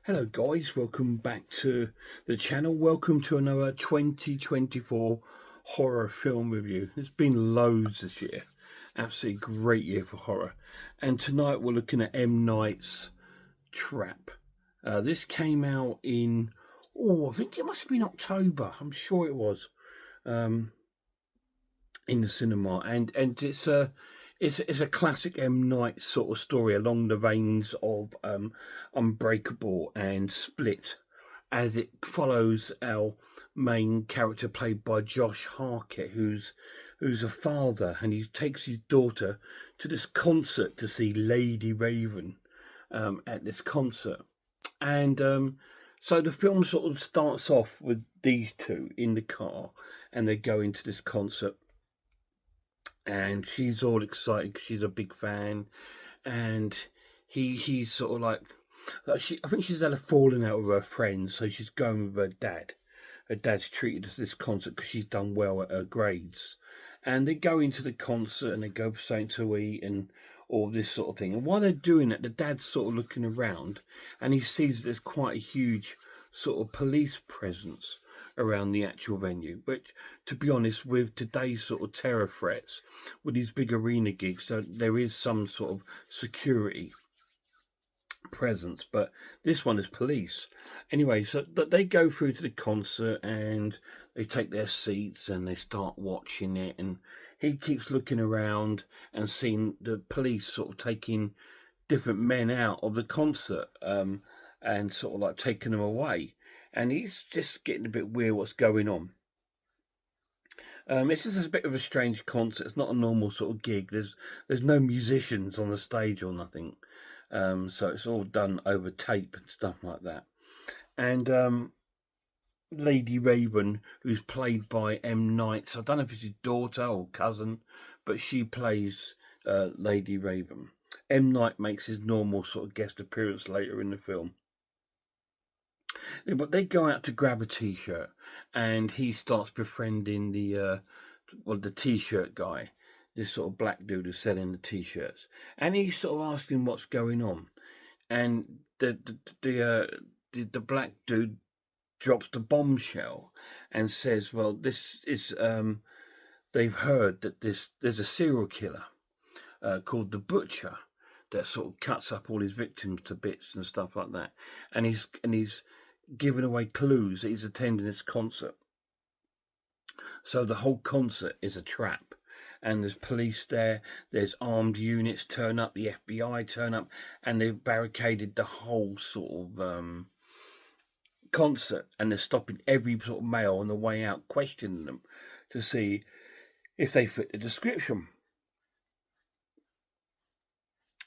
Hello guys, welcome back to the channel. Welcome to another 2024 horror film review. There's been loads this year. Absolutely great year for horror. And tonight we're looking at M. Night's Trap. This came out in, I think it must have been October. I'm sure it was. In the cinema, and it's a classic M. Night sort of story along the veins of Unbreakable and Split, as it follows our main character played by Josh Harkett, who's a father, and he takes his daughter to this concert to see Lady Raven at this concert, and so the film sort of starts off with these two in the car, and they're going to this concert, and she's all excited because she's a big fan, and he's sort of like I think she's had a falling out with her friends, so she's going with her dad. Her dad's treated us this concert because she's done well at her grades, and they go into the concert and they go for something to eat and all this sort of thing. And while they're doing it, the dad's sort of looking around, and he sees there's quite a huge sort of police presence around the actual venue, which, to be honest, with today's sort of terror threats, with these big arena gigs, there is some sort of security presence, but this one is police. Anyway, so they go through to the concert and they take their seats and they start watching it, and he keeps looking around and seeing the police sort of taking different men out of the concert, and sort of like taking them away, and he's just getting a bit weird what's going on. This is a bit of a strange concert. It's not a normal sort of gig. There's no musicians on the stage or nothing. So it's all done over tape and stuff like that. And Lady Raven, who's played by M. Night, so I don't know if it's his daughter or cousin, but she plays Lady Raven. M. Night makes his normal sort of guest appearance later in the film. But they go out to grab a t-shirt, and he starts befriending the t-shirt guy, this sort of black dude who's selling the t-shirts, and he's sort of asking what's going on, and the black dude drops the bombshell and says, "Well, this is they've heard that there's a serial killer called the Butcher that sort of cuts up all his victims to bits and stuff like that, and he's giving away clues that he's attending this concert. So the whole concert is a trap, and there's police there, there's armed units turn up, the FBI turn up, and they've barricaded the whole sort of concert, and they're stopping every sort of male on the way out, questioning them to see if they fit the description."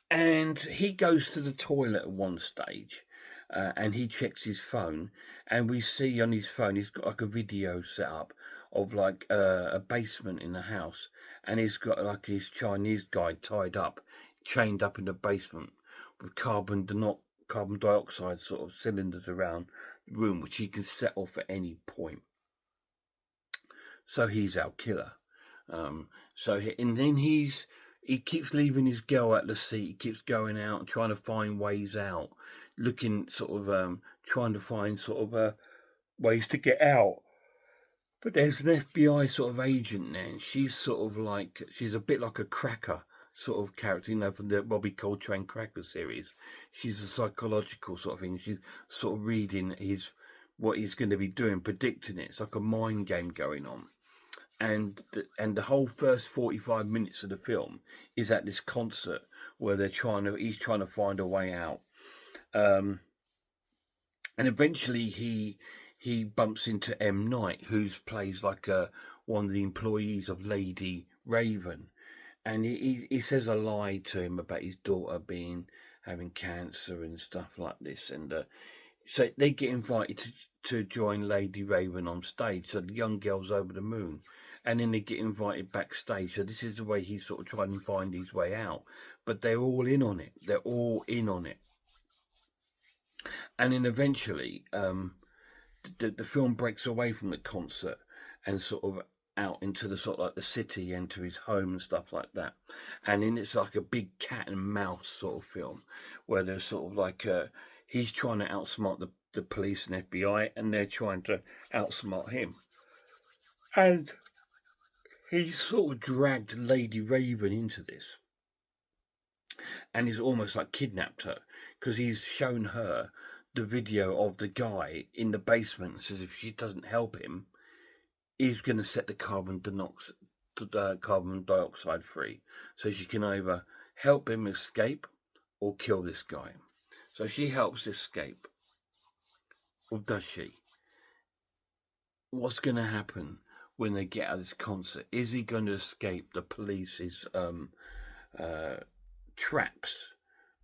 And he goes to the toilet at one stage, and he checks his phone, and we see on his phone he's got like a video set up of like a basement in the house, and he's got like his Chinese guy tied up, chained up in the basement with carbon dioxide sort of cylinders around the room, which he can set off at any point. So he's our killer. And then he keeps leaving his girl at the seat. He keeps going out, trying to find ways out, looking sort of trying to find sort of ways to get out. But there's an FBI sort of agent there, and she's sort of like, she's a bit like a cracker sort of character, from the Robbie Coltrane Cracker series. She's a psychological sort of thing. She's sort of reading what he's going to be doing, predicting it. It's like a mind game going on. And the whole first 45 minutes of the film is at this concert where he's trying to find a way out, and eventually he bumps into M. Night, who plays like one of the employees of Lady Raven, and he says a lie to him about his daughter having cancer and stuff like this, and so they get invited to join Lady Raven on stage. So the young girl's over the moon, and then they get invited backstage. So this is the way he's sort of trying to find his way out. But they're all in on it. They're all in on it. And then eventually, the film breaks away from the concert and sort of out into the sort of like the city, into his home and stuff like that. And then it's like a big cat and mouse sort of film where there's sort of like he's trying to outsmart the police and FBI, and they're trying to outsmart him. And he sort of dragged Lady Raven into this, and he's almost like kidnapped her, because he's shown her the video of the guy in the basement and says if she doesn't help him, he's going to set the carbon dioxide free, so she can either help him escape or kill this guy. So she helps escape, or does she? What's going to happen when they get out of this concert? Is he going to escape the police's traps,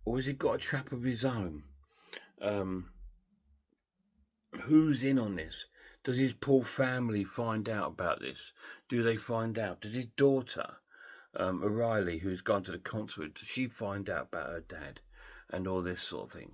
or has he got a trap of his own? Who's in on this? Does his poor family find out about this? Do they find out? Does his daughter, O'Reilly, who's gone to the concert, does she find out about her dad and all this sort of thing?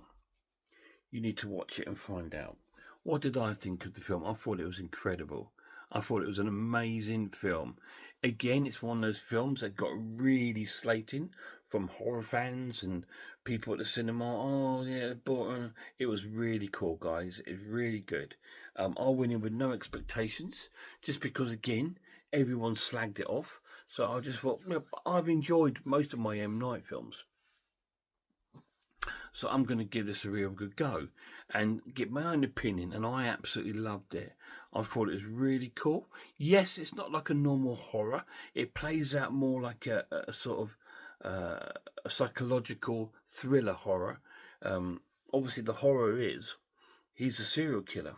You need to watch it and find out. What did I think of the film? I thought it was incredible. I thought it was an amazing film. Again, it's one of those films that got really slating from horror fans and people at the cinema. Oh yeah, but it was really cool, guys. It's really good. I went in with no expectations, just because again everyone slagged it off. So I just thought, I've enjoyed most of my M. Night films, so I'm going to give this a real good go and get my own opinion. And I absolutely loved it. I thought it was really cool. Yes, it's not like a normal horror. It plays out more like a sort of a psychological thriller horror. Obviously, the horror is he's a serial killer,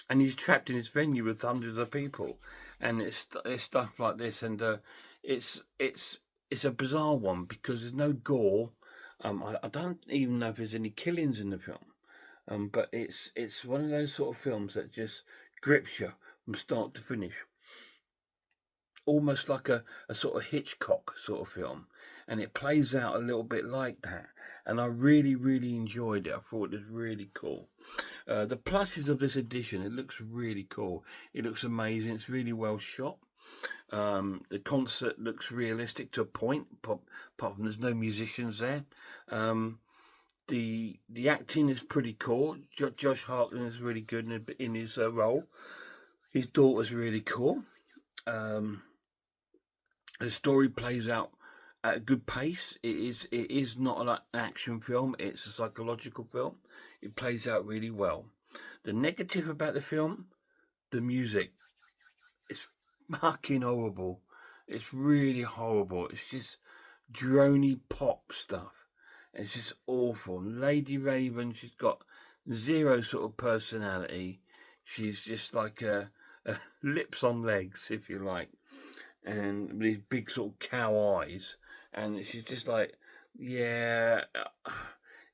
and he's trapped in his venue with hundreds of people, and it's stuff like this, and it's a bizarre one because there's no gore. I don't even know if there's any killings in the film, but it's one of those sort of films that just grips you from start to finish, almost like a sort of Hitchcock sort of film, and it plays out a little bit like that. And I really, really enjoyed it. I thought it was really cool. The pluses of this edition, it looks really cool. It looks amazing. It's really well shot. The concert looks realistic to a point, apart from there's no musicians there. The acting is pretty cool. Josh Hartnett is really good in his role. His daughter's really cool. The story plays out at a good pace. It is not an action film. It's a psychological film. It plays out really well. The negative about the film, the music. It's fucking horrible. It's really horrible. It's just drony pop stuff. It's just awful. Lady Raven, she's got zero sort of personality. She's just like a lips on legs, if you like, and with these big sort of cow eyes. And she's just like, yeah,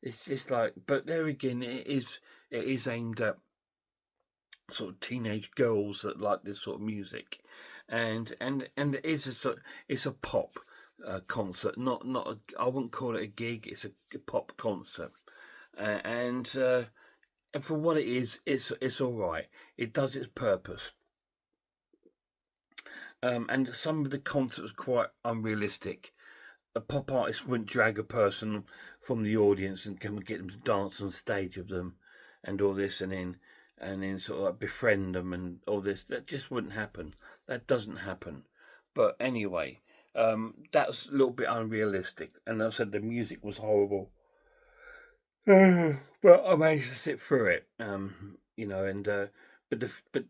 it's just like. But there again, it is aimed at sort of teenage girls that like this sort of music, and it is it's a pop concert, not I wouldn't call it a gig. It's a pop concert, and for what it is, it's all right. It does its purpose. And some of the concert was quite unrealistic. A pop artist wouldn't drag a person from the audience and come and get them to dance on stage with them and all this, and then sort of like befriend them and all this. That just wouldn't happen. That doesn't happen. But anyway, that was a little bit unrealistic. And I said the music was horrible. But I managed to sit through it, and but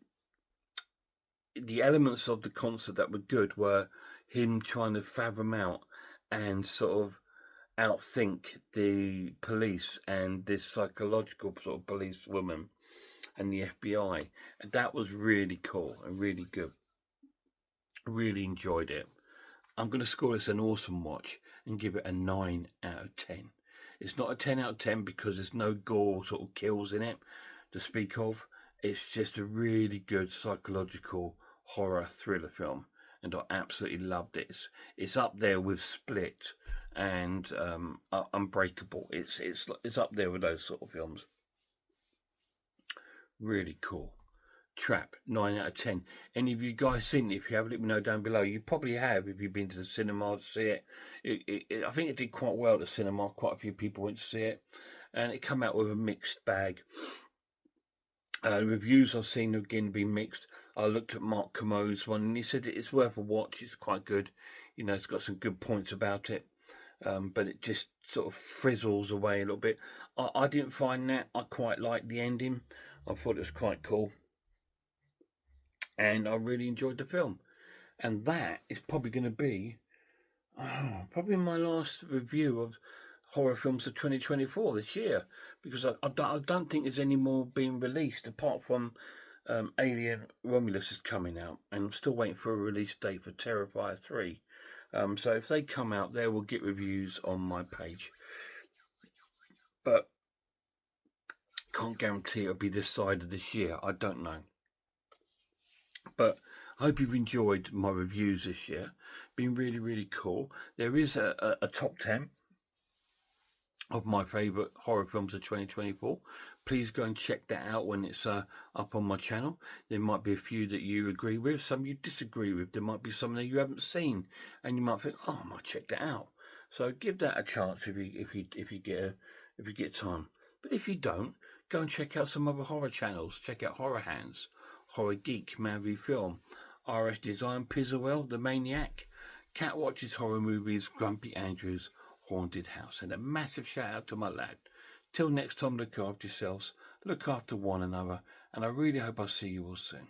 the elements of the concert that were good were him trying to fathom out and sort of outthink the police and this psychological sort of police woman and the FBI. And that was really cool and really good. Really enjoyed it. I'm going to score this an awesome watch and give it a 9 out of 10. It's not a 10 out of 10 because there's no gore sort of kills in it to speak of. It's just a really good psychological horror thriller film, and I absolutely loved it. It's up there with Split and Unbreakable. It's up there with those sort of films. Really cool. Trap, 9 out of 10. Any of you guys seen it? If you have, let me know down below. You probably have if you've been to the cinema to see it. I think it did quite well at the cinema. Quite a few people went to see it, and it came out with a mixed bag. Reviews I've seen again been mixed. I looked at Mark Kermode's one, and he said it's worth a watch. It's quite good. You know, it's got some good points about it, but it just sort of frizzles away a little bit. I didn't find that. I quite liked the ending. I thought it was quite cool, and I really enjoyed the film. And that is probably going to be probably my last review of horror films of 2024 this year, because I don't think there's any more being released apart from Alien Romulus is coming out, and I'm still waiting for a release date for Terrifier 3. So if they come out, they will get reviews on my page. But can't guarantee it'll be this side of this year. I don't know. But I hope you've enjoyed my reviews this year. Been really, really cool. There is a top 10 of my favourite horror films of 2024. Please go and check that out when it's up on my channel. There might be a few that you agree with, some you disagree with. There might be some that you haven't seen, and you might think, "Oh, I might check that out." So give that a chance if you get time. But if you don't, go and check out some other horror channels. Check out Horror Hands, Horror Geek, Man v Film, RS Design, Pizzawell, The Maniac, Cat Watches Horror Movies, Grumpy Andrews, Haunted House. And a massive shout out to my lad. Till next time, look after yourselves, look after one another, and I really hope I see you all soon.